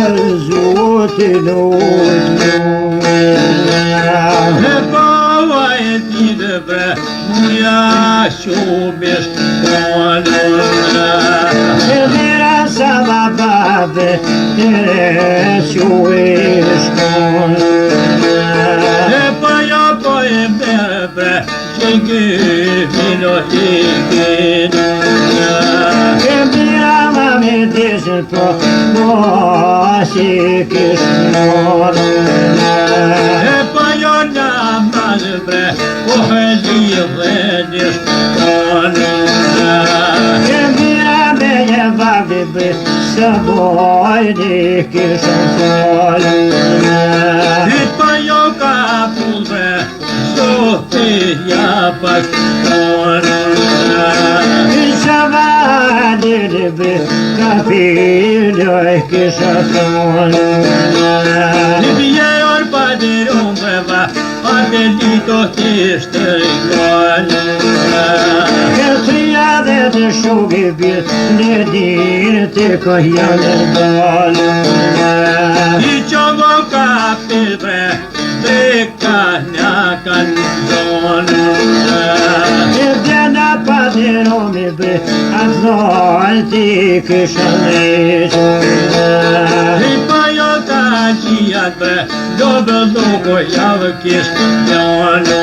për Zotin E bava e tine bre, muja shumish konona. E vera sama babe, tere shumish konona. E paja po e mere bre, qengi vino hikinona. E mira ma me desin po, mosi kishnona. E paja namaz bre, po e livenish konona. E mira me je babi be, saboj di kishnona. E paja kapul bre, sote japak konona. Be capillo es que sazón. Vieron padre hombre va, apetito triste igual. El tria de shugibir de dirte cojan el bal. Y chogo capil bre, de caña canzón. Padero mi be, azzolti che sciamese. E poi ho tagliato bre, dove dopo javki spinjono.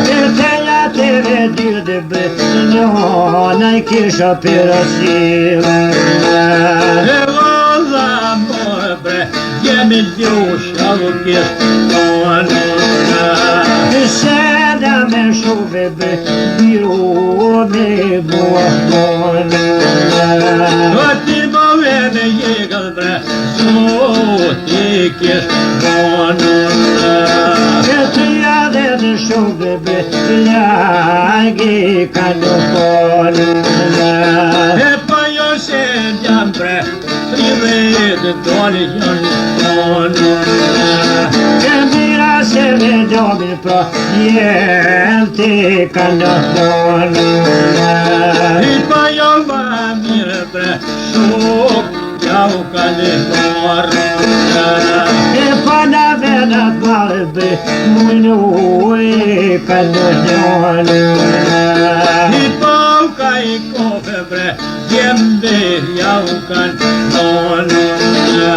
E te la te vedi de be, non hai che sapere sila. E vola amore bre, jemi Dios javki spinjono. Sada me shuvebe, biro me buon. Ti movene jegal bre, soti kis bonona. E tria de shuvebe, lagi canopon. E poi io sentiam bre, privede dolion bonona. E mira se vedo mi pro, niente canopon. E poi io va mire bre, sop, jau cane morna. E pana vena balbe, muito e canopon. E pau cai cofe bre, jembe jau can bonona.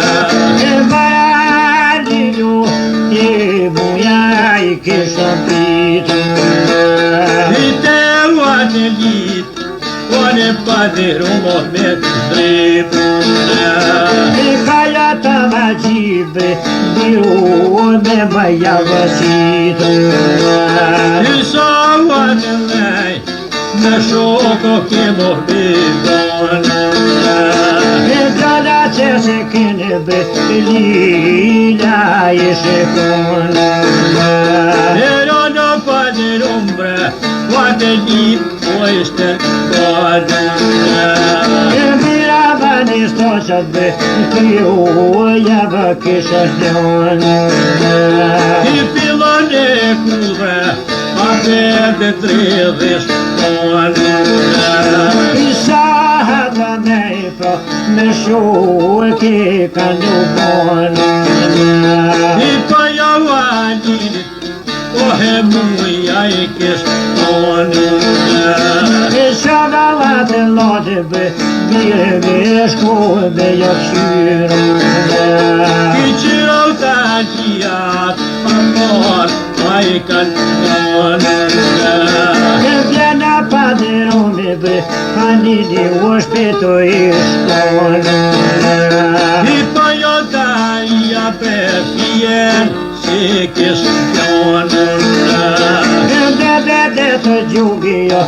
E varadillo, e buiai che sapito. E te guardi lì, guardi padre un momento tripuna. E caiata magibe, dio me baiava sito. E so guardi lei, me sciocco che morbidona. E già da se che ne be, lila e seconda. E non ho padre ombra, guardi lì, questa guarda. E mirava ne sto sabbe, che io vogliava che s'astione. E pilone cura, a verde treves E sada me pro, me show che cano buono. E poi avanti, corre muito ai que esconde. E sada de lode be, me scude io sciro. E tirou tadia, amor, ai cantone. E viene padrone be, anni di ospito e scone. E poi io dai a perfien, se che esconde. E to giugio,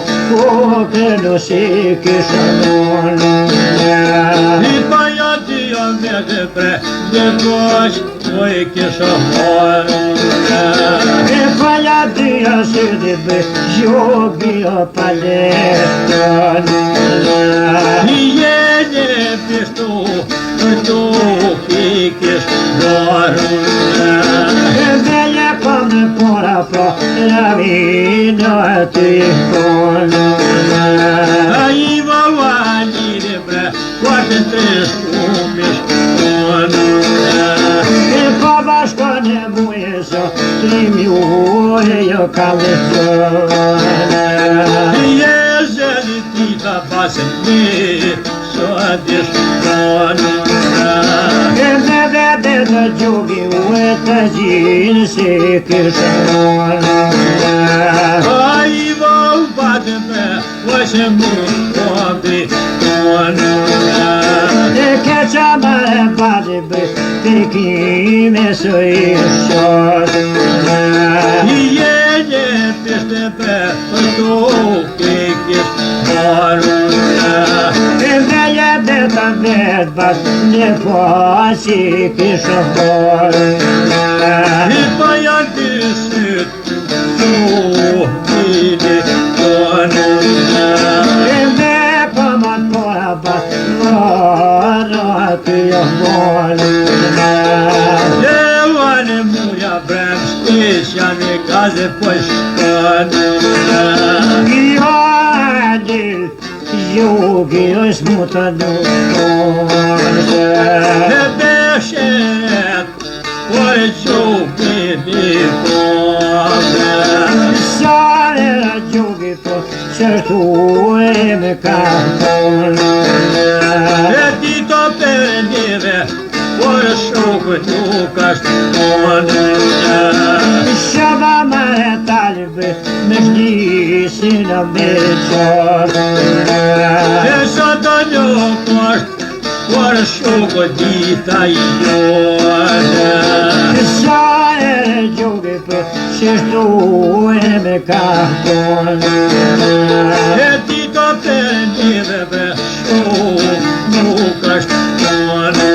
che non si che sono. E poi io Dio vede pre, de voz, voi che sono. E poi a Dio si deve, giugio palestra. E iene pesto, tu che dorme. E bella come pura pro, la vita ti conosce. Aí vão ali de bre, guarda três cumes. ka lefone. Jeżeli ti ta pasën mirë, sot ishtë tonë. E me vete të gjugi u e të gjinë si kishëmonë. A i vau batë me, vëshë mu kopi tonë. E keqa mare bati bë, pikime së i shotë. I jenë pishtë pe, për toke kishtë maruna. E me jetë të vetë bas, një pasi kishëmonë. I pa janë të sytë, toke tonë. E me pëmët pora bas, vara të johmonë. Levane muja brem, shpeshjane gaze po shkanë. Jo adil, gjugi është mu të nukone. E beshet, por e gjugi një kone. Sare gjugi po qërtu e me kampone. E dito për njëve, por shokë nuk është kone. Shaba mare talibë, me shnisin në me qërë. E sot nuk është, por shokë dita jone. Sare gjugi po qërtu e me kampone. E dito për njëve, shokë nuk është kone.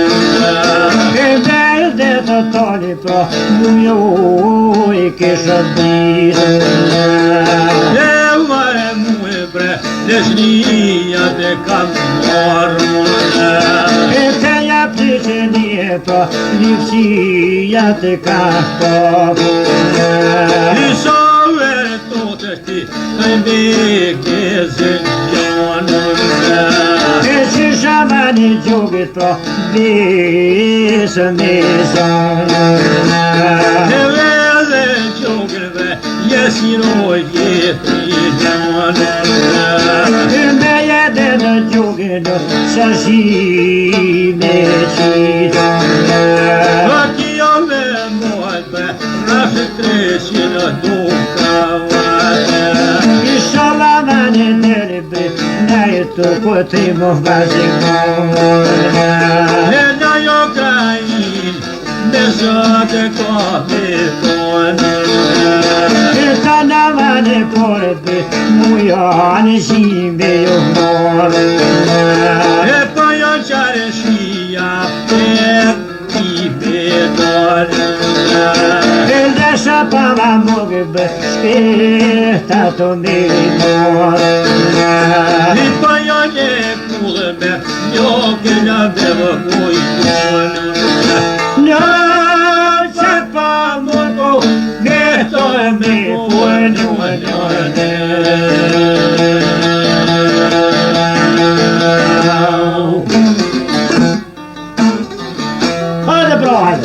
E verde të toni po mu i kishë ditë. E vare mu e bre, leshnia të kam marrë. E të japë të që një po livësia të ka po. I sovere të të shti, të me këzën gjanën. E që shamani gjugit po visë misën. E vede gjogëve, jesiro jetë i gjanën. E me jetë në gjugit shashi me qitë. A kjo me mojtë, rafë treshin duka vajtë. Inshallah mani neribe, na je to koti mo vazimone. E na jo krajin, me zote ko me tonë. E ta na mani korbe, mu janë shime jo more. E po jo qare shia, për i betonë. E desha pa ma mogbe, shpeta to me more. I po jo një kullëme, jo këna bevë mujtonë. Në që pa mogo, neto e me Hajde bra, hajde.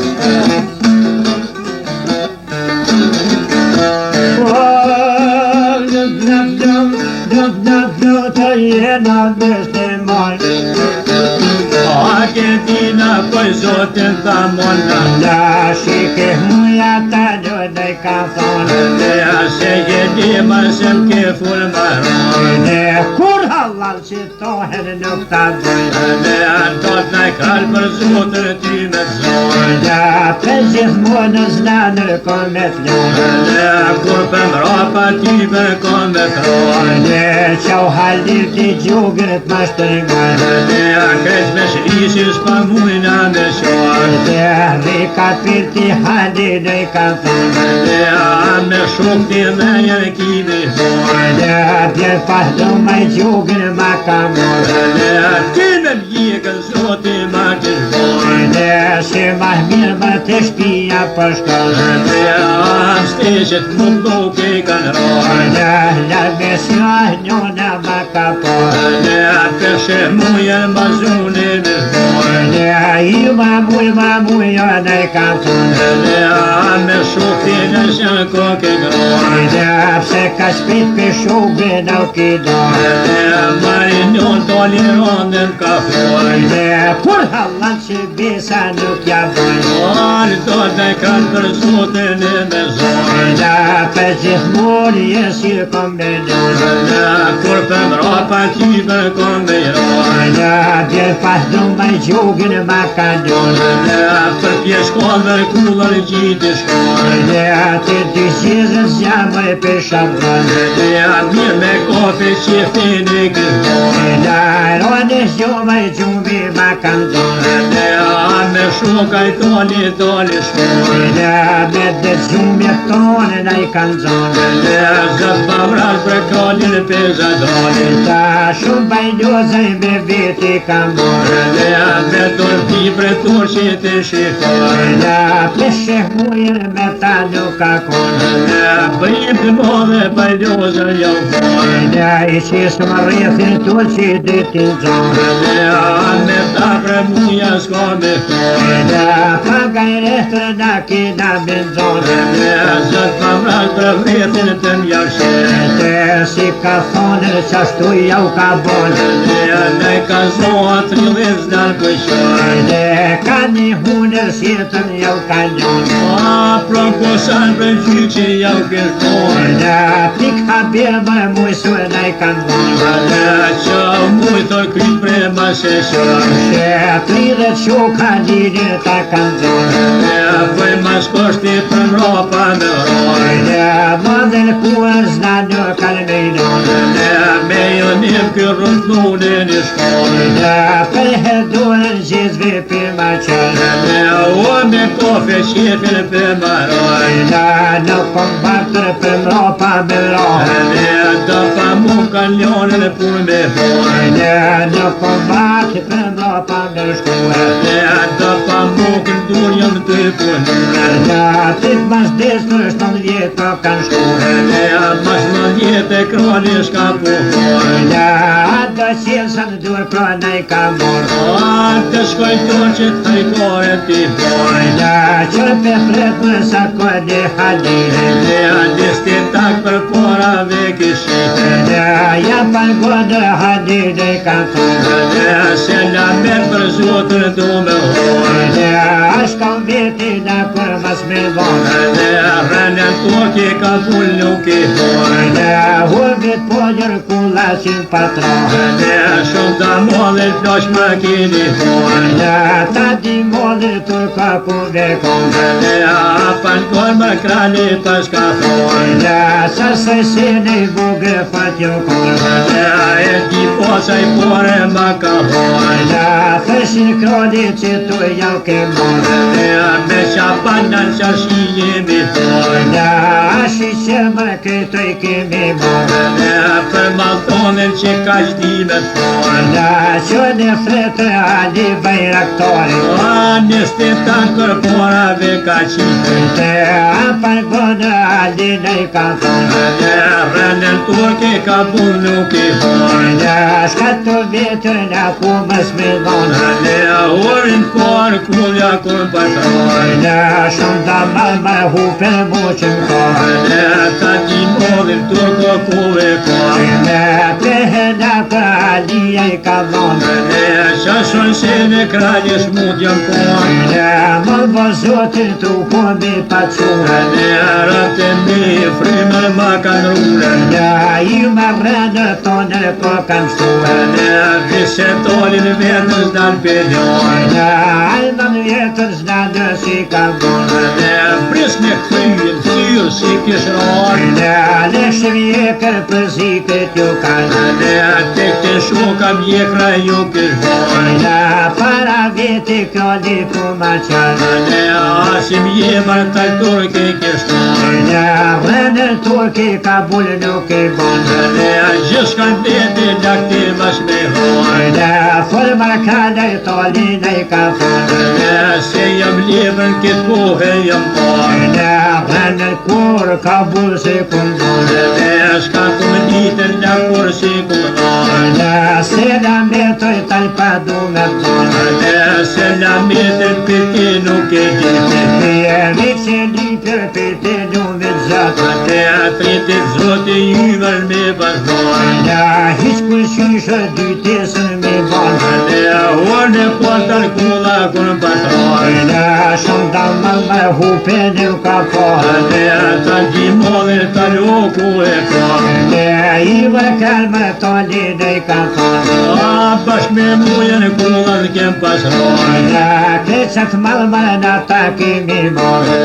Të jena beste majtë. A këtina për zotin të mona. La shike muja ta gjodaj ka thonë. Dhe ashe jedi më shem ke full maronë. Dhe kur halal që tohen nuk ta dojnë. Dhe antot në kalë për zotër ty me zonë. Dhe për gjithmonës në nërkon me flonë. Dhe kur për mrapa ty me kon me kronë. Dhe qau halir t'i gjugrit ma shtërgojnë. Dhe kres me shrisis pa mujna me shonë. Dhe rikat për t'i halir dhe i ka thonë. Dhe me shok t'i me jërkimi zonë. Dhe bjerë pas do ma i gjugrin ma ka morë. Dhe ty me mjekën zoti ma të zonë. Dhe se ma mirë ma të shpia për shkollë. Dhe am steshet nuk nuk e kanë ronë. Dhe larme s'ja njona ma ka porë. Dhe peshe mujen ma zune me zonë. Dhe i ma muj, jo ne ka thonë. Dhe me shok t'i në shën kokë groj Pse ka shpit për shugë në kidoj Marinjon të lironën ka foj Kur hallan që bisa nuk ja boj Do të kanë për sotën e me zoj Për gjithmur jesi kom me doj Kur për mrapa ti për kom me roj Bjerë pas drumë i gjugën ma ka doj Për pjeshkollë kullër gjitë shkollë Të dy zhizën zjamë e për shabën Mirë me kofe që fini këllë Rone zhjumë i gjumë ma kanë doj Me shukaj toli shkollë Me dhe gjumë e tonë në i kanë zonë Zëtë pa vraj për kollin për zadoni Shumë bajdozaj me veti kam morë Me dorë për turqi të shikoj Për shëhmujnë me ta nuk ka konë Bëjmë të modhe bajdozë jo fojnë I qisë më rrithin turqi ditin zonë Me ta për muja s'ka me fojnë Paga i rehtër në kina me zonë Zëtë pa vraj për vrethin të mjashtë Si ka thonë qashtu jau ka bonë Ne ka zoa të rrëz në këshoj Ka një hunër sjetën jau ka njonë Pro posan për gjy që jau kërkoj Pik habir më mujësu e nej kanë vonë Që mujtoj kryt për ma sheshoj Plidhe që ka lidhë ta kanë zonë Për ma shkoshti për mropa me roj Madhen kuën zna në kanë me njonë Me jo njëm kërrën nune një shkollë Për hedurën gjithve për ma qënë O me kofe shqipin për ma roj Në kom batër për mropa me roj Do pa mu kaljonën për me foj Në kom batër për mropa me shkuë Do pa mu këndurjën të punurë Prit mas desër shton vjetë për kanë shkuë Mas më jetë e kroni shka po foj Atë qilësën dur kronaj ka morë Të shkoj tonë që të hajkore ti foj Qërë për fret më sa kode hadire Disti tak për pora ve kishite Ja për godë hadire ka thonë Se la merë për zotër do me hoj Ashtë kam veti në për mas me vonë Rënën toki ka pull nuk i hoj Huvit po njërë kullasin patronë Shumë të mollë plosh më kini hoj Ta di mollë të ka ku vekonë Pan kor më krali pas ka hoj Sa se se ne vogë fatjo konë E ti posaj pore më ka hoj Thëshin kroni që tu jau ke morë Me qapanan qa shi jemi hoj Ashi që më këtoj kemi morë Për ma thonin që ka shtime thonë Që në fretë ali bajraktori Nështë të kërporave ka qitë Apar godë ali nej ka thonë Rënën turke ka bull nuk i thonë Shka të vetër në ku mës me dhonë Orin por kullja kur patronë Shumë da më hupe mu që më kohë Ta ti modhin turko kuve kohë Pehena për alija i ka dhonë Shashon se në kralje shmut jam kohë Më vëzotin të komi pa quë Rëte me frimër ma kanë rrure I më rënë tonë ko kam shtuë Vise tolin vendës dan pëllon Alman vjetër znanë si ka bonë Pris me këthyën, thyrë si kishron Leshe vjekër për zikët ju kanë Te këtë shuka mjekra ju kishron Para vjeti kroni ku ma qanë Asim jemër të turke kishron Rënë turki ka bullë nuk i bonë Gjës kanë vete lakti mas me hoj Formar kanë i tolin i ka thonë Se jam levën këtë kohë jam parë Rënë kur ka bullë si kundonë Shka të më ditën nga kur si kundonë Se në metoj talpa du me tonë Se në metën për ti nuk e ditë Jemi që lipër për ti du me gjatë Te atritit zoti ymer me vazhdojnë Ja hiç kërqyshë dytesën me banë Te orne portar kula kun patrojnë Ja shumë damë me hupe në ka parë Te ta gjimodhe ta loku e kërë Ja i vërkal me tali dhe i ka parë Bashk me mujen kullat kem pasrojnë Ja keqat malma në ta kemi marë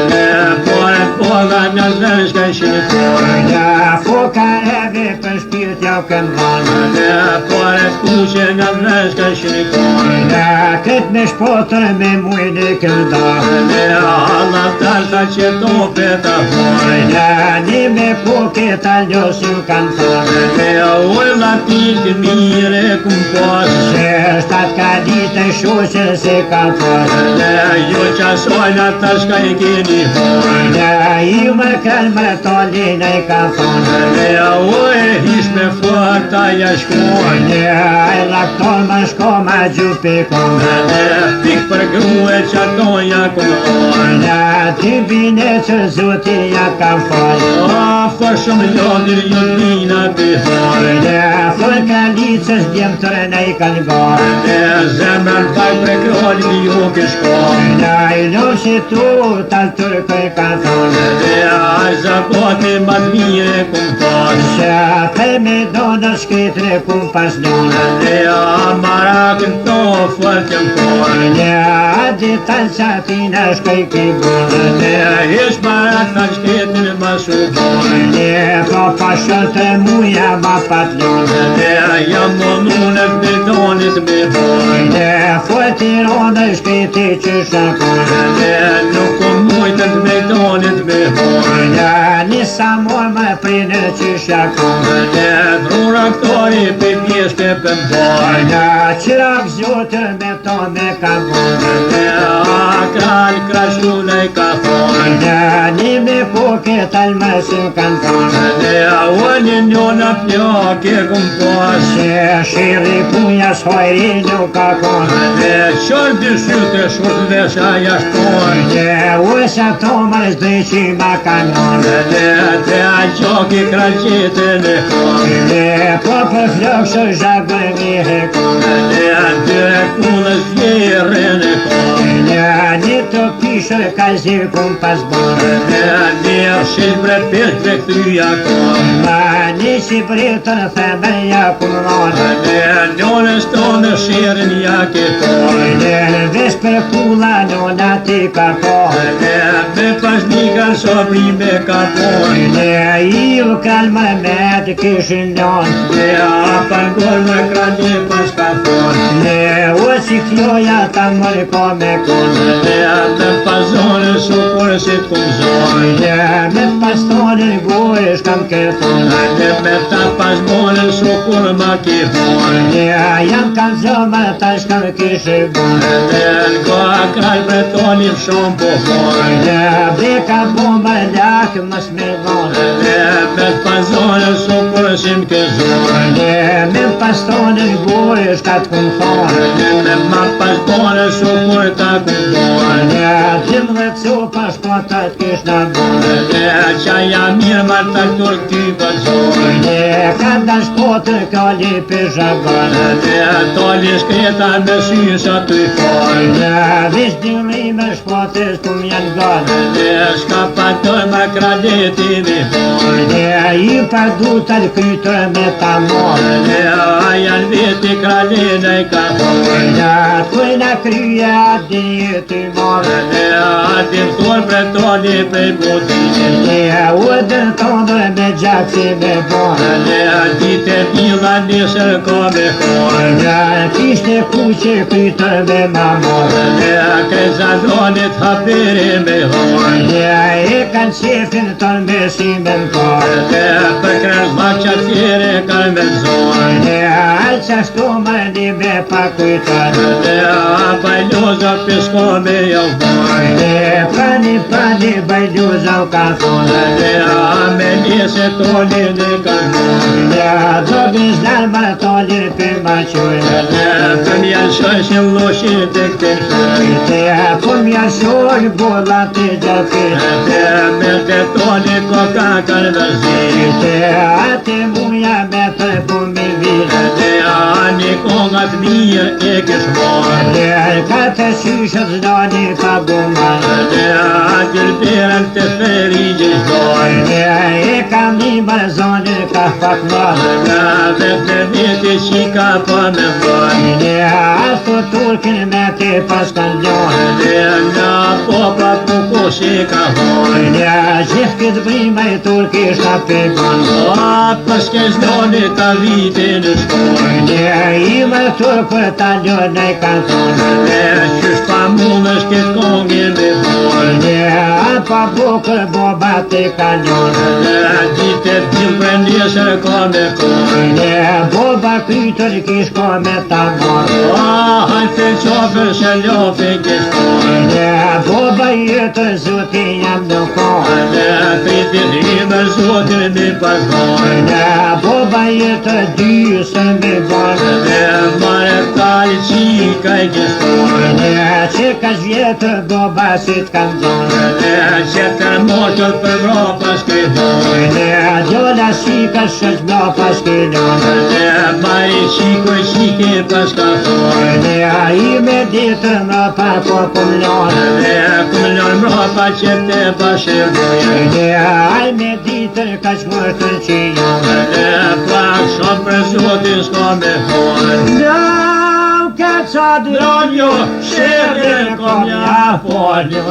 Pore pola në zërshka shqipore Ja foka eve për shpirt ja këm vanë Pore kuqe në zërshka shqipore Ja këtë me shpotër me mujnë kënda Allah talta që tope ta fore Ja një me poke ta ljosu kanë thore Ujla t'i mire kum pas Se shtat ka ditë e shoqe se ka parë Jo qasojna ta shka i keni fore Ja i më kanë më talin e ka thonë Uje hish me fërta ja shkojnë Ja e lakton më shko ma gjupi konë Pik për grue që ato ja këllojnë Ja ti bine që zoti ja ka falë Fa shumë lodhir jo t'bina pihore Ja fër ka licës djemëtër në i kanë garë Zemrën faj për krolli jo kishkojnë Ja i lëshi tu tal tërkë i ka thonë Zapoti ma t'mire kum pas Se pe me donë shkritre kum pas donë Marakën to fërë kem kore Ja ditan qatina shkoj ki bonë Hish marak ta shketin ma shukore Ja po pashët e muja ma patlonë Jam monunët me donit me bore Ja fëtironë shkriti që shakonë Nuk kom mujtët me donit me bore Ja nisa mor më prinë që shakonë Drura këtori pe pjeshke për bore Ja qirak zotër me to me ka bonë Kral krashtu në i ka thonë Ja një me poke talmësë kanë thonë Unë njona pjoke kum pas Se shiri punja s'hojri nuk ka konë Qërë dy shyte shurt vesha jashtonë Ja uesa to më zdëqi ma kanonë Te a qoki kralqitin e konë Ja po për flokshë zhabër mi hekonë Dyre kunës vjerën e konë Ja një të pishër ka zirkun pas bonë Njerë shilbre pishve këtyja konë Ma një si britën theme ja kumënonë Njonës tonë shirin ja ke konë Ja ves për kula nona ti ka kohë Me pasnika sobri me ka ponë Ja i u kalma me të kishin lonë Apar gol me kranje pas ka thonë Ja u si floja ta mërë ko me konë Me pazonë su kur si t'kum zonë Ja me pastonë gojë shkam kërtonë Me ta pasbonë su kur ma ki honë Ja jam kanë zëmë ta shkam kishë bonë Nga kraj bretonim shumë po honë Ja breka bomba lakë mës me dhonë Me pazonë su kur si m'ke zonë Ja me pastonë gojë shkat kum thonë Me ma pasbonë su kur ta kum donë Ja tim dhe copa shkotat kish në bonë Qaja mirë ma ta kur ty pazonë Ja ka da shkotër kalli për zhagonë Toli shkreta me sy sa ty forë Ja vish dyrri me shkotës kum janë gonë Shka pa të ma kradetin e forë Ja i pa du të krytër me ta morë Janë veti kralina i ka forë Ja t'kujna kryja dhe të morë Atim tur për toli prej botin Ja u dërtonë me gjatësi me borë Dite pila nisër ka me forë Ja kishte kuqe krytër me ma morë Kreza donit hapiri me horë Ja e kanë qefin tërë me si me më parë Për krez bakqa tjere ka me zonë Ja alë qashtu më një me pa kujtër Pa loza pisko me javë Ja Pani bajluzau ka thonë me njëse tolin e kalmon Do biznar baratolin për maqojnë Për mjanë shoshin loshin të këtë Për mjanë shoj bolla të gjafit Me të tolin koka kanë vëzit Ate muja me për pumi vit Ani kongat mirë e kishmon Ka të shishët zdani pa gumar Gjërberën të feri gjithdoj E kam një barzonir ka pak marë Dhe të vete qika pa me voj Asto turkin me te pas kanë gjonë Nga popa puko shika hoj Gjithë këtë brima i turki shkape banë Paske zdoni ta vite në shkoj I më turk për ta njërë i kanë thonë Qysh pa mund është këtë kongi me voj Pa bukër boba të kanë njërë Gjite t'il për njëshër ka me koj Boba kytër kish ka me ta marë Hajtë të qofër shë lofe kishkoj Boba jetër zote jam në kohë Pritit himer zotin me pasgoj Boba jetër dysën me barë Mare kali qika i kishkoj Që ka zjetër boba si t'kam zonë Qëtër moshët për vro pas këjdoj Gjolla shika shëq bla pas këjdojnë Mari qikoj qike pas ka foj I me ditër mra pa po kumlonë Kumlon mro pa qëtë bashkërdoj Aj me ditër ka shmërtër që jonë Pak shumë për zotin s'ka me foj Nam ka qa Dronjo, shete kom ja folë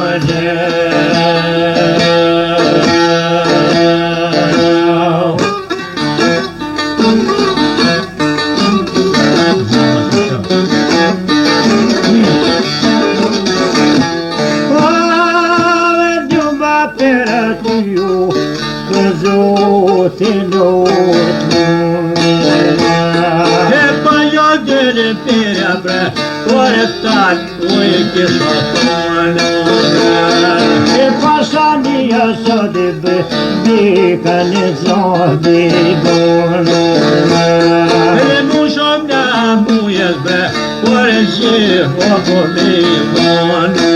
Pere bre, ore tal, uje kisha tonë E pasania së dhe bë, bika në zobi bonë E mushom nga mujes bre, ore gjitho po me vonë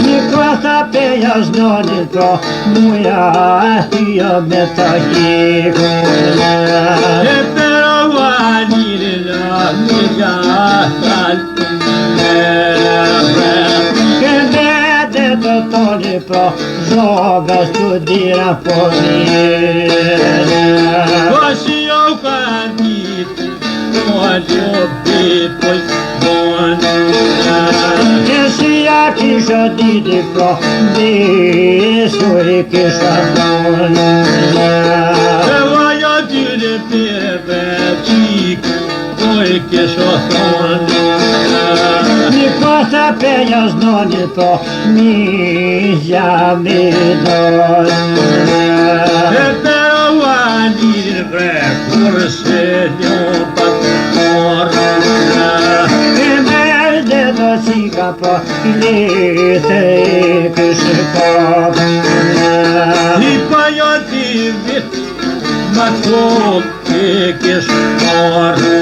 Një këta peja znonit pro, muja ahtio me ta kikone E pero vanilin Amiga tal Vede të toni pro Zoga studira po mire Kosi jo kanit Kojo pipoj bonë Nësia kisha didi pro Besuri kisha bonë E vaja dyre pere beqik Oj kisha thonë Një kota peja znoni pro Mizja mi donë E pero vanilin bre Kurse njo pat morë Qika po lete kështë kopë Një pajo t'i vit Ma t'fot t'i kështë marë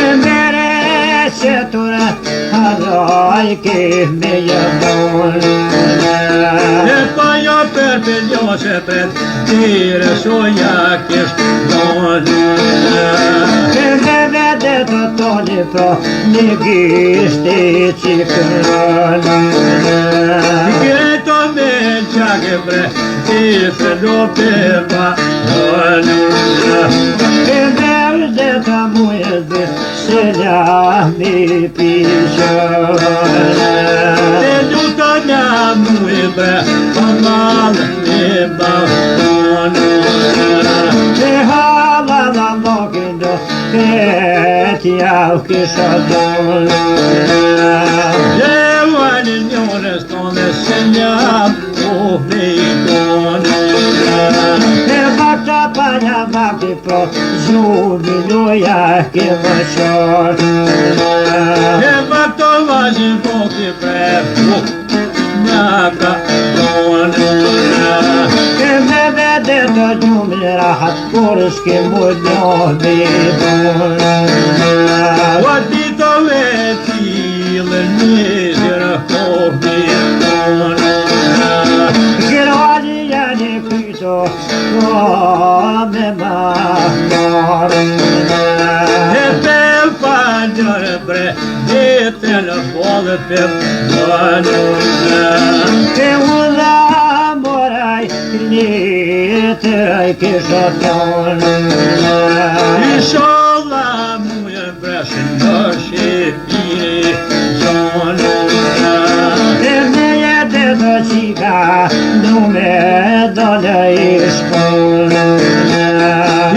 E mere që tura haraj ke me jabon E pajo për pëllo që pret Tire shoja kështë donë E me vede të toni pro Një gishti qikërën Greto me qake bre Tifë do pepa E verde të mujës dhe Se ljami pishën E du të nga mujë bre Pa malë me baftonë E hala la mokin do E t'ja u kisha donë E vanë njërës tonë Se njëm po me i tonë E bakta panja bakti pro Zhubi loja ke më shorë E vakto vazhin po ke pre ka me vede të gjumë rahat kur s'ke mujtë o dito vetile nizira kohbi Girali janë kyto me mahmarë e pel panjër bre dite në folë për Te udha moraj letëraj kisha tonë Inshallah muje breshin dërshi piri zonë E me jetë të qika Nume dole I shkonë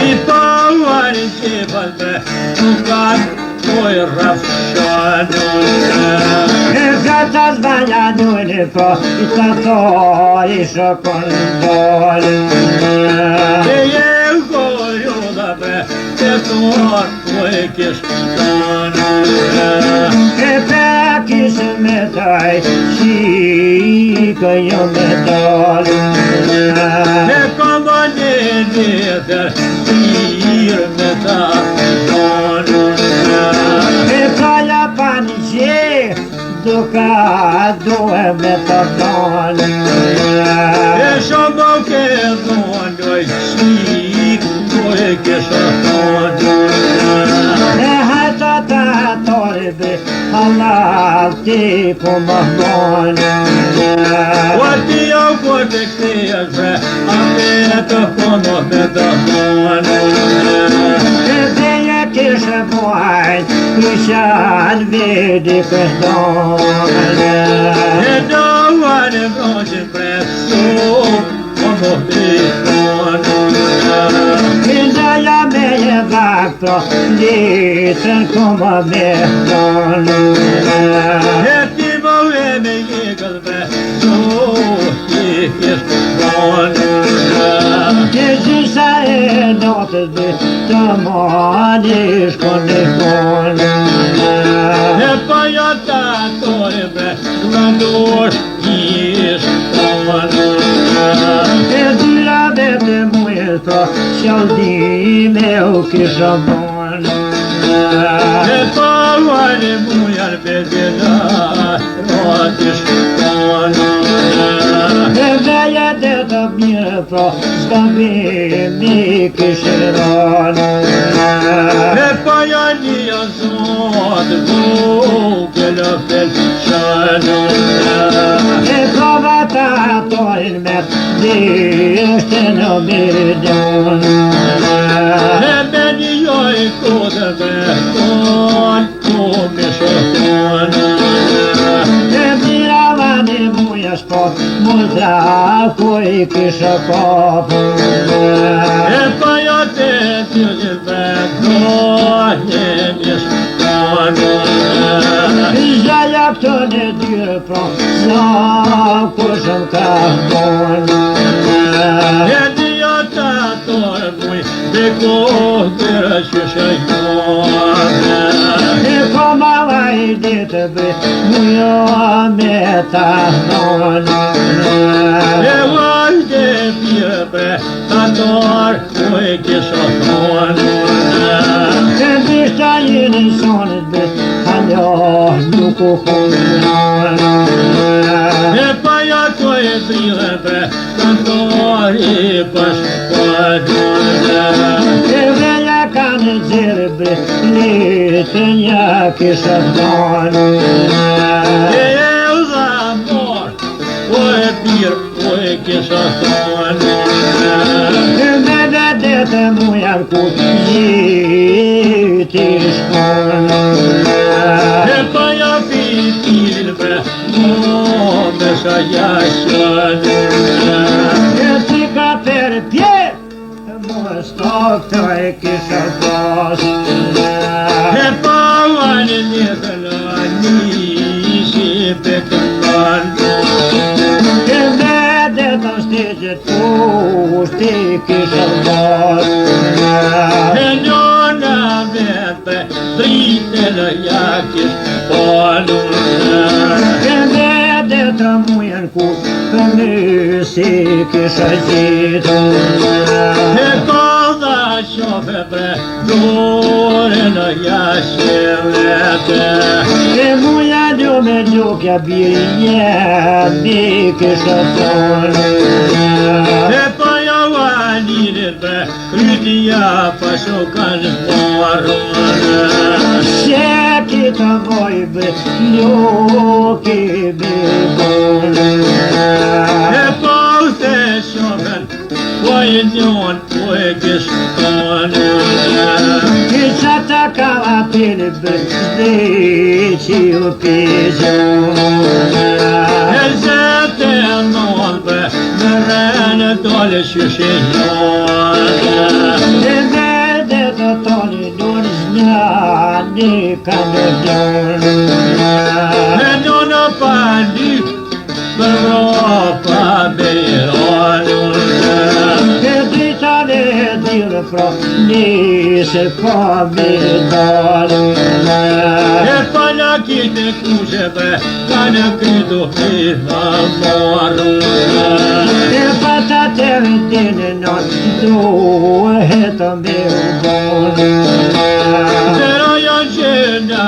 I pavari qepat bre Nukat poj rafshanë E kata zvanja dujnë po I të to I shokon dole E je gojula bre Te tuar poj kish tonë E pe kisë me taj Qika jo me dole E kama një njëtër Tirë me ta tonë E kalla pa një qe Duka duhe me të tonë E shumë ke dhondoj Shik Doj kisha tonë E hajta ta torbe Halal ti ku më bonë O ti jo kur të këtijës bre A me të kono me të tonë E dhe kishë bojnë Këshan vedi kështonë E do anë vroqin presu Kono me tonë Këndaja me je vakto Litën kuma me tonë E ti më e me jekët bre So ti kish tonë Që gjitha e notës dhe Të mali shkone konë E pa jata tore bre Glandosh ish tonë E dyra vete muje të Qaldime u kisha bonë E pa vare mujar bedela Rotish tonë E veje dhe të mire pra Ska bimi kishëronë E pa janë zot Vogël fel shanë E prova ta torin me Dishtë në mirëdjonë E me një joj kodë me tonë Ko me shotonë E mirava një muja shpot Muzdra ku I kisha kopë E pa jote t'jë vedojnë njësh tonë Gjaja këto në dyre pra Sa ku shumë ka bonë E dhja ta torë muj Dhe kodërë që shajtonë E koma vaj ditë bë Mujo me ta nonë E vajde pire bre Ta torë muj kisha tonë E bishta jeni sonit bë Haljo nuk u hunë E pa jato e drille bre Ta torë I pashpëtonë E veja ka në gjere bë Litën ja kisha tonë E uza mor O e pirë O e kisha tonë E me vede të mujan ku Jiti shkonë E pa ja pitilin bre Mo me sa jashënë E si ka për pje Mo stok të e kisha pas E pa vanë një të Nishi pe këtanë E me dhe të shtiqet Kushti kisha pas E njona vete Drite në jakish Palune E me dhe të mujen my si kisha gjitur. E kolla qofe bre, dore në jashkillete. E muja me gjokja birje, bi kisha thonë. E pa jau alinit bre, krytja pa shokan marrën. Se kita voj bre, ljoki bikonë. E pa u se shofen, po e njon, po e kishtonë. Kisha ta kava pili bre, zdi që ju pizjonë. E zete non bre, në rene dole shushinjonë. E vede të toni dorë zgjani ka në dorë. E njonë pa dy, për ropa bejronë. E drita dhe dirë pra, nisë ka me dorë. E pala kite kushe bre, ka në krytu i marrën. E pata të vëndine në duhet të me ugonë. Zero janë gjenda,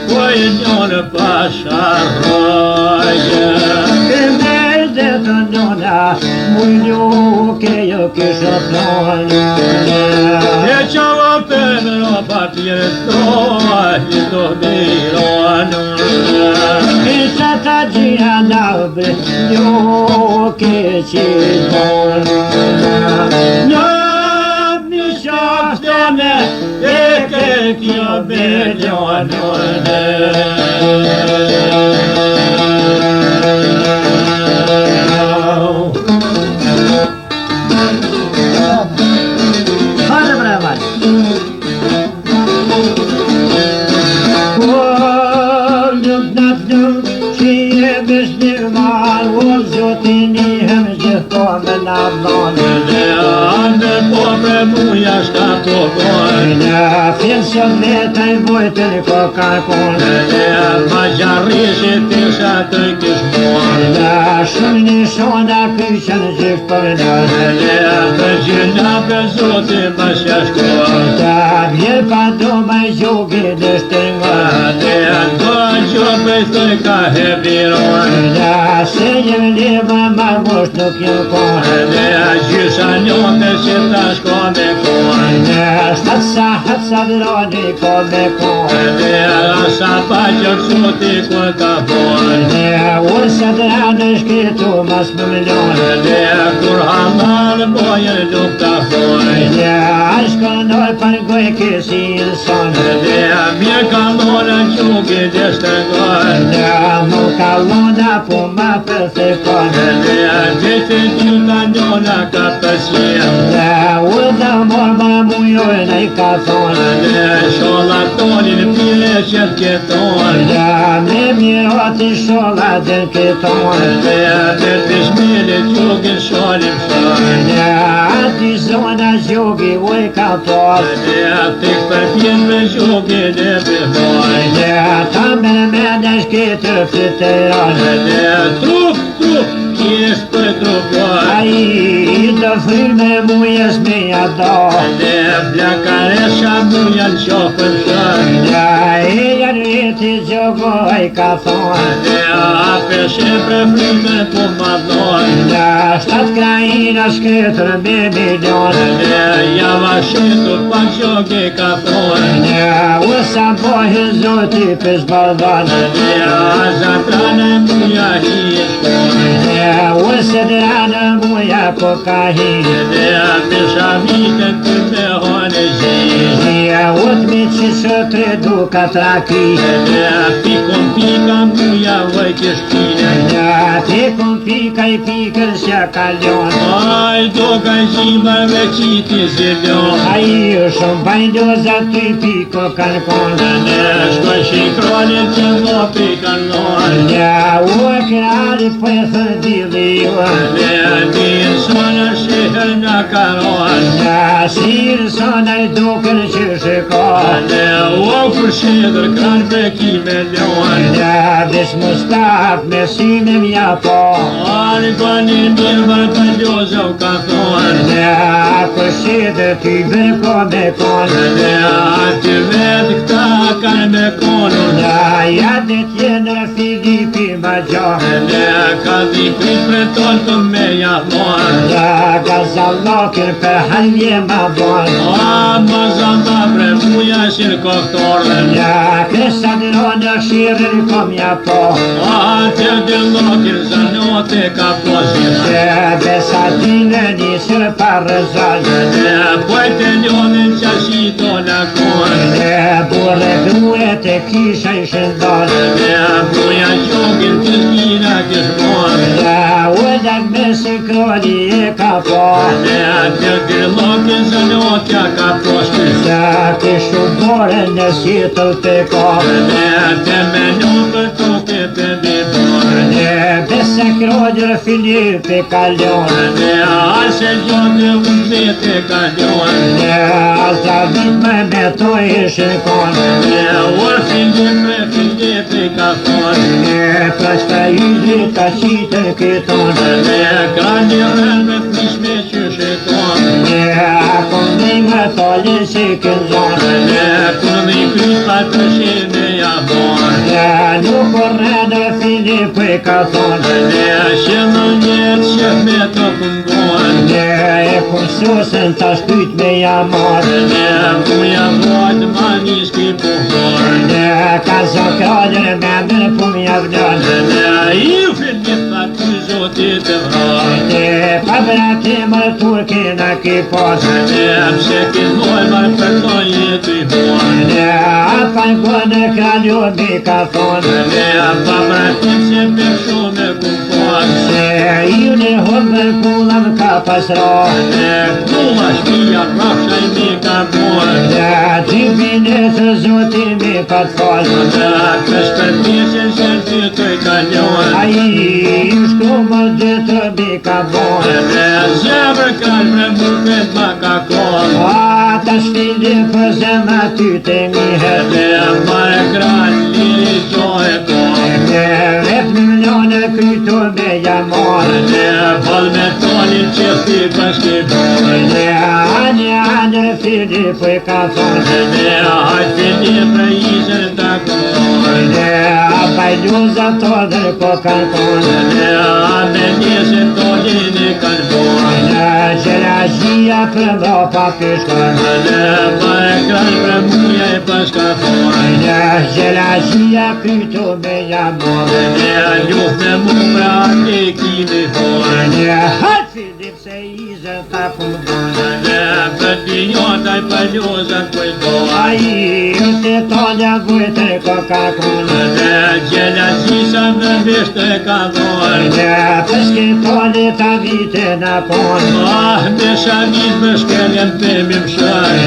po e njonë pa sharrojë. E merde të njona, mujnjuke jo kisha thonë. E qava për ropa tjere toa, i do mironë. Kisha ta gjia nabre, njuke që thonë. Në një shaftone, e ke kjo beljonone. Hadi bre var. Olduk natëm që e besnimal, o zotin i hem gjithkome në abonë. Dhe anë po bre muja shka po bojnë. Në fjellë së me të i vojtën i kokakon. Dhe ma gjarrishi tisha të kishmonë. Në shumë një shona kyqën gjithë për në. Dhe të gjina për zoti ma shashkonë. Ta vje pa do ma gjogi dhe shtëngën. Dhe do që për të ka hebironë. Në se një leva ma vosh nuk jem konë. Dhe gjysha njote që ta shko me konë. Në hatsa droni ko me konë. Dhe asa pa që kësuti ku ka bonë. Në ursa dranë shkitu mas më milionë. Dhe kur hamarë bojën nuk ta bonë. Në ashkonoj për goj kësi nësonë. Dhe mje kalona quki dhe shtëngojnë. Në mu kalona po ma përthikonë. Dhe gjithë t'juta njona ka pësjem. Në urda mor ma mujojnë i ka thonë. Dhe shola tonin pile që t'ketonë. Në me miroti shola dhe këtonë. Dhe dhe të shmili qukin sholim shonë. Në ati zona gjogi uj ka thonë. Dhe thik për pjen me qukin e pëmojnë. Në ta me në shkitë fëtëronë. Dhe trup, kjes për trupojnë. A i do frime mujes me jado. Dhe blakaresha mujan qofën shërë. Në e janë viti gjogoj ka thonë. Dhe ape shepre frime po madhojnë. Në shtatë krajina shkëtër me milionë. Dhe java shetur pa gjogi ka thonë. Në usa bohe zoti për zbardhanë. Dhe azatrane muja hi shkonë. Në usa dranë muja ko ka hi. Dhe pisha mitën të me hone zi. Në utmi që së tre duka traki. Dhe pikon pika muja voj kishkine. Në tekun pika i pikën sja kalionë. Aj do ka zima me qiti zilion. A i shumë bajndoza ty piko kanë konë. Dhe shko shikronit që mo pikan nonë. Në u krali për thëndili juën. Dhe din sonë shihë në karonë. Në sirë sona i duken që shikonë. Dhe u kur shedër kanë prekime ljohen. Vesh Mustaf me sinin ja po. Ani bani mirë var për ljoza u ka thonë. Për shedër ty bërko me konë. Aty vetë këta kanë me konë. Ja det jenë Filipi ma gjohë. Ka dhi krit për tonë të me javon. Ka zallakër për halje ma bonë. Ma zalla pre muja shirë kohtorën. Kësa në në shirën kom ja po. Të dëllokir zanote ka posit. Besa dine njësër për rëzallë. Pojtë njonën që shito në konë. Burë duhet e kisha i shëndalë. Muja qokin të shkina kishmonë. Ullak me se kroni e ka po. Të dëllokir zanotja ka posit. Kishu bore në sitëll të ko. Të menu për toke për biborë. Besa kronjër Filipi kalon. Ashe gjonë unë vete ka gjonë. Asa vitme me to ishin konë. Orë Filipi ka thonë. Prashta yzri ka qitën këtonë. Krani rënë me prishme që shetonë. Akon një më tolin si kënzonë. Kërë i krypa të shime jabonë. Nuk o rënë Filipi ka thonë. Shemë njëtë që me të pëmbonë. E kursusën ta shkyt me jamarë. Muja vojtë ma nishki puhorë. Ka zokrallër me mërë po m'ja vlënë. I Filipa të zotit të vrarë. Pa vrati më turkina ki posë. Pse ki moj marë për të jetë i borë. Pa në gënë kralju mi ka thonë. Pa vratit se për shumë e kumponë. Se ju në hëmë kullëm ka pasro. Kulla shpia rafsha i mi ka borë. Ti bine të zotin mi ka të falë. Kësh për pjesën se të të i kaljonë. A i shku më dhëtë mi ka borë. Zemër kalë për mërpet ma ka kohë. Ta shpili për zema ty të mihet. Mare kranë liri qojë kohë. Rep në mlone krytu me jamarë. Fal me toni që ti pashki borë. Anë Filipi ka thonë. Hajtë Filip për izër të kohë. Bajluza to dhe ko kanë konë. Me njëse tolin e kanë borë. Gjelazhia për mro pa pishkonë. Mare kranë për muja e pashka forë. Gjelazhia krytu me jamarë. Luft me mu pra të kimi forë. Hajtë Filip se izë ta pëmbonë. Për t'i njotaj për ljozat pëjdojë. A i të tolja vujtë ko ka konë. Gjelazisa me vishtë e ka dhorë. Pëske tolli ta vite në konë. Me shamit me shkeljen për mi mshërë.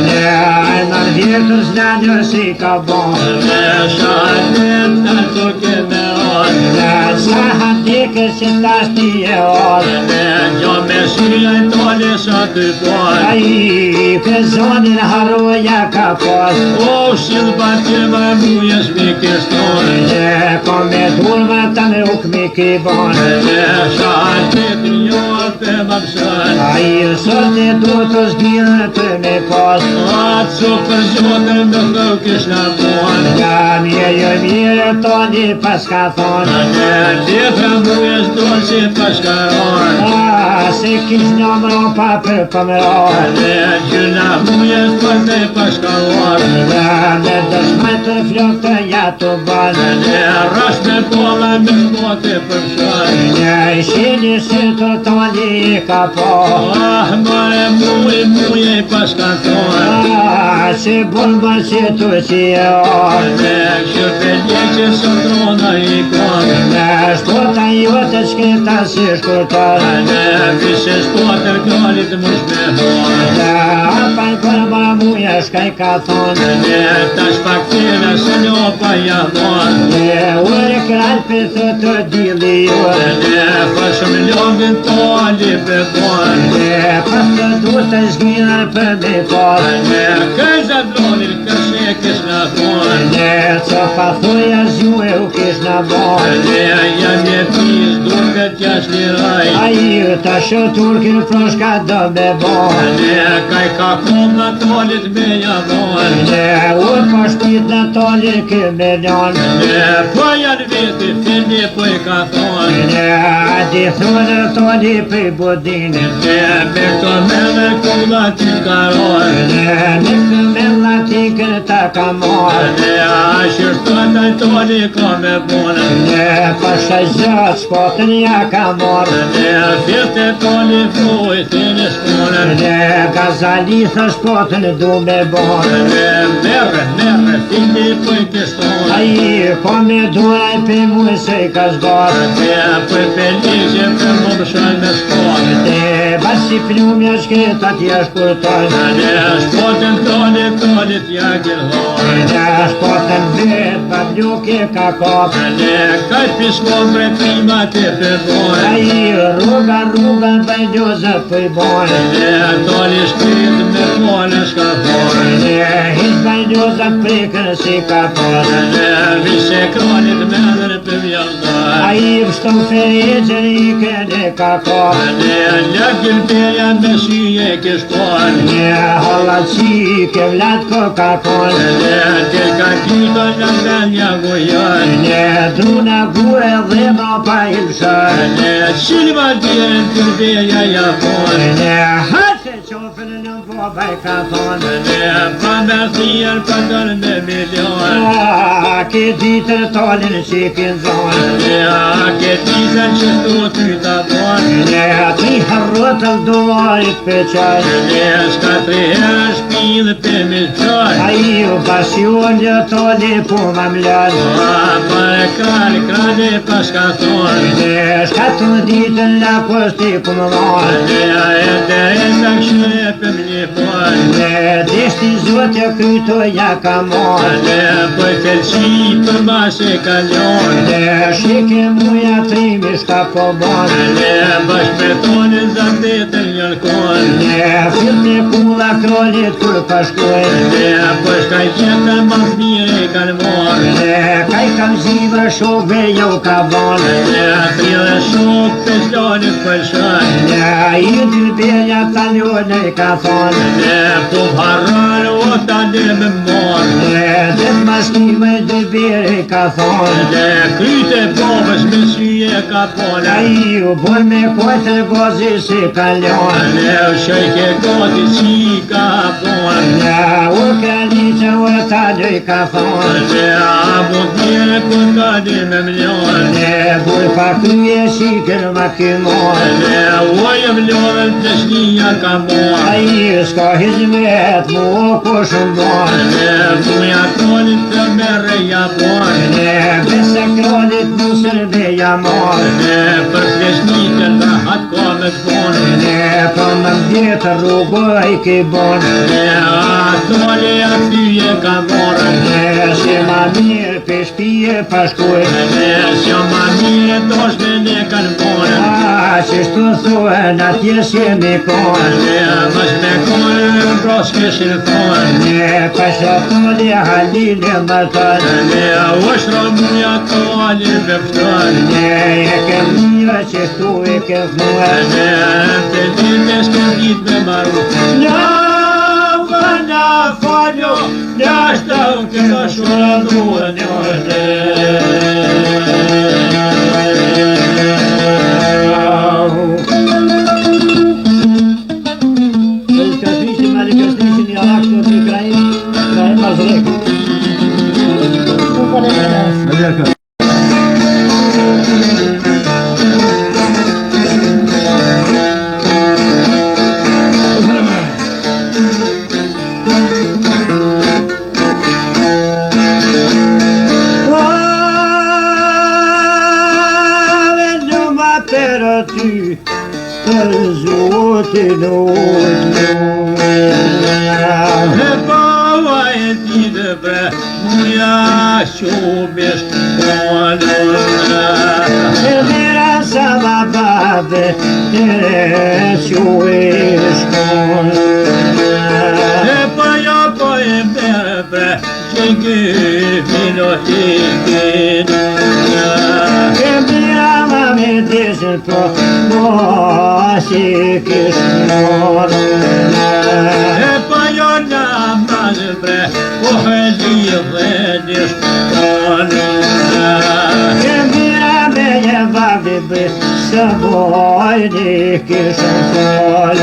Nër vjetër zlanjër si ka bonë. Shahet në tuke me orë. Sa handike si tashti e orë. Gjo me shia i tolli sa të borë. A i për zonin haroja ka posë. O shilë batir më mujesh mi kështorë. Ko me durma të në ukmi ki bonë. Shahet të njohë për më mshërë. A i sot e du të zbjërë për me posë. Atë su për zotër më thë kish në borë. Mirë toni pas ka thonë. Letra mujesh dorë si pashkarorë. Se kish në mro pa për pëmërorë. Gjyna mujesh për me pashkarorë. Me dëshmaj të flok të ja të banë. Rash me pola me shmote për shërë. Shini si të toni i ka po. Mare muje i pashkarorë. Si bulma si të si e orë. Shërpelje që së trona i konë. Shkota jote shketa si shkurtorë. Vishe shkotër kjolit më shmehorë. Apaj për ma muja shkaj ka thonë. Tash pak tjene se njopa jamorë. Ure kralj për të dili jurë. Fashëm ljongin toli për borë. Pas të du të zgjinër për me porë. Këza dronit këshe kish në borë. bon. Ne co pa thuja zjuë u kish na bon. Ne jam jetis duke t'jash liraj. A i ta shë turkin proshka do me bon. Ne kaj ka kom në tolit me jamon. Ne ur pa shpit në toli kë me ljon. Ne po janë veti fini po i ka thon. Ne adi thunë toli për budinit. Ne me këto mele kulla ti karon. Ne në me latikën ta ka mor. Ne ashirtot e toli ka me bon. Ne pasha zot spotën ja ka mor. Ne vete toli fuj tini shkonen. Ne gazali thë spotën du me bon. Ne merre fini po i kishton. A i ko me duaj pe muj se i ka zbar. Ne po i peligje për më bëshaj me shkon. Ne basi plumja shketa t'ja shkurton. Ne shpoten toli t'ja gilhon. Ne shpotën vet pa bluke ka kop. Ne kaj pishkon për prima të përbon. A i rruga për ljozët për i bon. Ne toli shkrit me pole shka thon. Ne hiq për ljozët prikën si ka por. Ne vishe kronit me dhe për A vjallaj. i pështon fereqën i kene ka kop. Ne lëgjën peja me shije kishpon. Ne holla qike vlat ko ka kon. Ne të ka kito në velja gujon. Ne druna gure dhe ma pa i mshën. Ne shilva djerën të veja japon. Ne haqe qofën në boba i ka thon. Ne pa me thirë pëndër me milion. Ke ditër tolin qikin zon. Ne ke tizën që tu ty të bon. Ne tri harrotën duarit për qaj. Ne shka 3 herë shpilë për me qaj. A i u pasion një toli po ma mljan. Për krali pa shka thon. Ne shkatën ditën la posti ku më mon. Ne e dhe e në këshre për me një pon. Ne deshti zote kryto ja ka mon. Ne për felqi për bashe kalion. Ne shike muja trimi shka po bon. Ne bash me tonë zandetë njën kon. Ne fill me kula krolit kur pashkoj. Ne për shka jetë mas mire i kalmon. Ne kaj kam zivë shokve jo ka bon. Ne trille shok të shlonit për shën. Ne i dylbeja talone i ka thon. Ne po harran o ta dhe me mor. Ne dhe maskime dylbere i ka thon. Ne kryte povës me syje ka A pona. i u bon me kojtër gozi si kalion. Ne u shëjke goti si ka bon. Ne u kalice u taloj ka thon. Ne abot njëre për ka dhe me mlion. Ne buj pa krye shikër ma kimon. Ne uajëm lorën të shnija ka A mor. i s'ka hizmet mu o kushën bon. Ne buja tolit të mere japon. Ne bese kronit musër dhe jamon. Ne për fleshnitën dhe hatë komet bon. Ne për më vjetë rrugoj ki bon. Ne atoli atyje ka morë. Ne si ma mirë pe shpije pashkuj. Ne s'jo ma mire tosh me ne kanë morë. A qështu thuen atje si mi kon. Ne mësh me konë në bros kishin thonë. Ne pasha toli halile më tonë. Ne është romuja toli me pëtonë. Ne e kem një qështu e kem mua. Ne të dhime s'kem dit me maru. Në faljo, në shtau këma shura duhe njërë. Ty për zotin E bava e ti dhe bre, muja shumish konona. E vera sa ma babe, tere shuish kon. E pa ja pa e mere bre, Shkë mino hikin E bia ma me desin po mosi kishmon E pa jo namaz bre Po heli dhe nishkon E bia me je babi bre Së bojni kishmon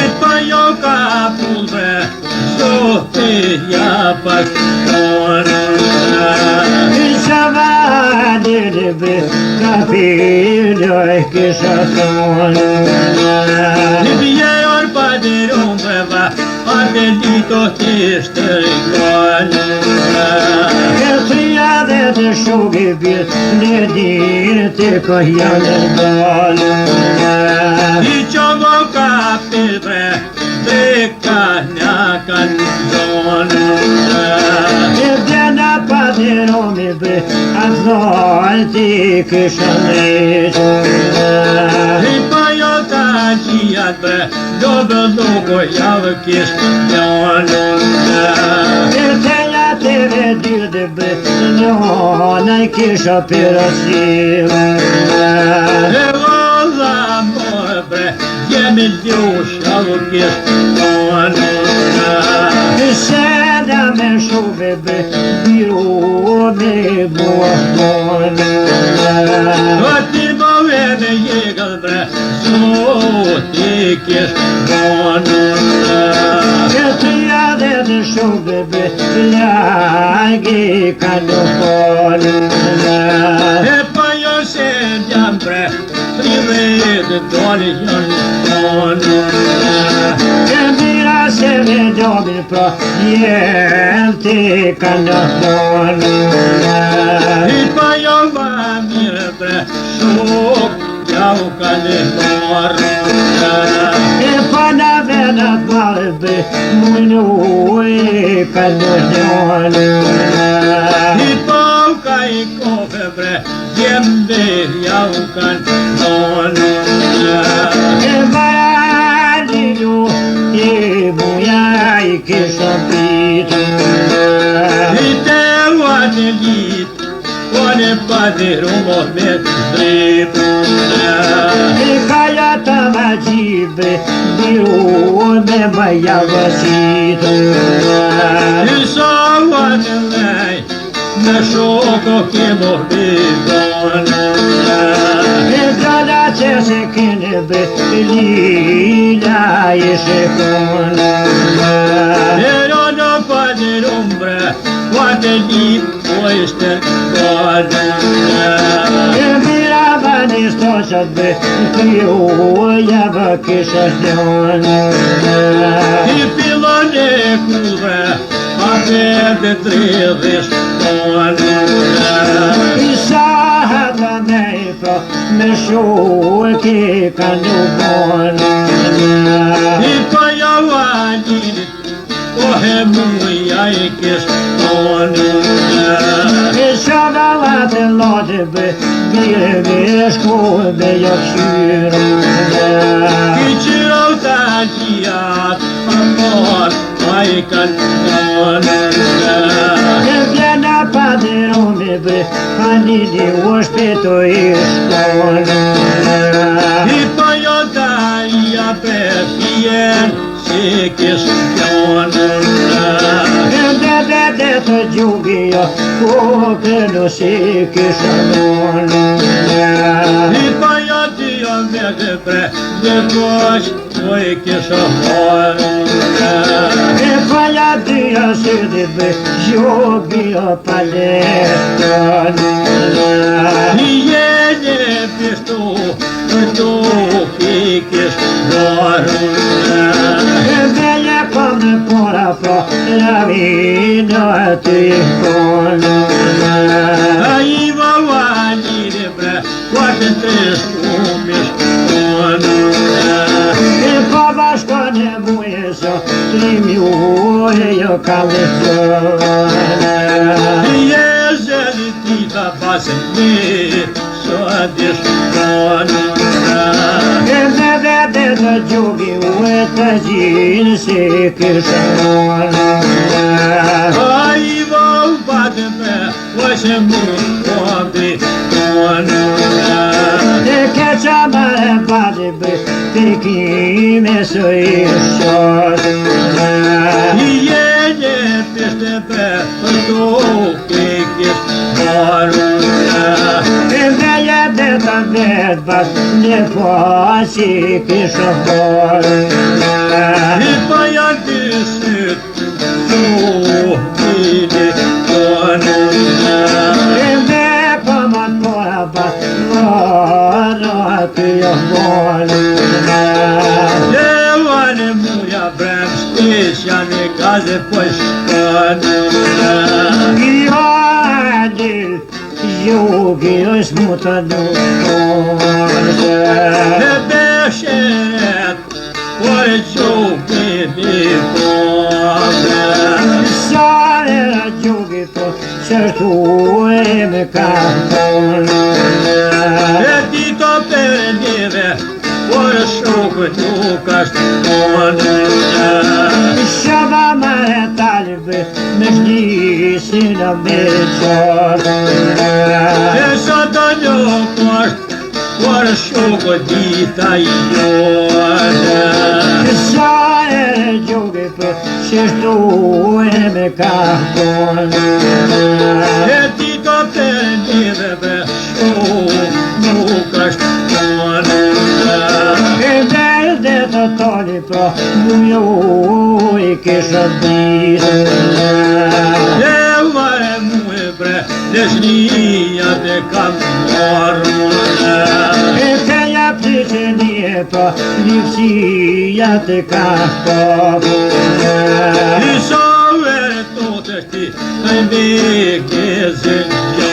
E pa jo ka pull bre Zote ja pakon Shavadili bre Kapiloj kishmon Libje or padir umbreva Adelito tishtë rikon Këtëria dhe të shugi bjet Në dirë të kohjanë dal I qogo ka pilbre Dhe ka njakan zonë E djena pa dhe romi bre Atë dojnë t'i këshën I pa jo ta gjijat bre Dobë duko javë kish njonë E teja të vedilde bre Në hona I kisha pirasim E voza mojë bre Jemi ljush javë kish njonë Seda me shuve bre Biru me buahon Ti move me jegëll bre Zoti kish njonë Këtëria dhe të shuve bre Lagi ka në fol E pa jo se jam bre Privet doli janë njonë E mira se me dobi pra Jem të ka në fol I pa jo ma mirë bre Shuk jau ka në marë E pana venat male bre Mujnu e ka në fol I pa ka I kofe bre Jembe jau ka në E bajani ju E buja I kisha pitu I te wane lit Wane padiru mohet drip E kaya ta majibe Biru me maya vasitu I sa wane lej Në shoko ke mohet E gada që se kene be Lila I shekon E rono padiru mbre Wane lit O ishte kone E mira vani stoqat be Kjo java kisha shjon I filon e kure A vete tridhish kone I sahata nej pra Me shuki ka nubon I pa ja valinit O he muja I kish kone I shavalat e lade be Bire be shku be jaksyr I qiro ta gjijat A mor A I kan kone E vjena pa dhe romi be Hanidi u shpeto I shkon I pa jo ta ja prefjen Si kish kone E të gjugi jo Ko këno si kisha non I pa jo ti jo me dhe bre Dhe kosh O I kisha hore E faja dyja si dhe be Gjugi jo paleton I jene pishtu Këtu I kish hore E veje kom në pora pra Ravina të I kon A I vavanire bre Kuate të shkumish kone E pa bashkon e buje so Trimi uje jo kalifon Jezeli ti ta pasen me So adish kone E dhe të gjugi uje të gjinë si kishon. Ai vau bate me, washe mu kobi konu. Te keqa mare bade bë, te kime së ishon. Ijenje pishte pe, përdo kikis maruna. E veja dhe të vetë bas, në pasi kishon. I pa janë dy syt, Suhili konuna. E me pëmën pora bas, vara të johonuna. Levane muja brem, shpeshjane gaze pëshkanuna. Jo adil, jogi është mu të nukose. Ne beshet, por gjogi një kome. Sa era jogi po, qërtu e me kantonë. E dito per njeve, por shokë nuk është konuna. Shaba mare talibë, me shnisin a me qorë. E sot një kështë, por shokë dita jone. Sa era jogi po, qërtu e me kantonë. E dito per njeve, shokë nuk është konuna. E verde të toni po, mu jo i kishë bisë. Levare mue bre, deshnia te kam marruna. E të jap të që një po, livësia të ka po. I sovere tote sti, ai me che zënja.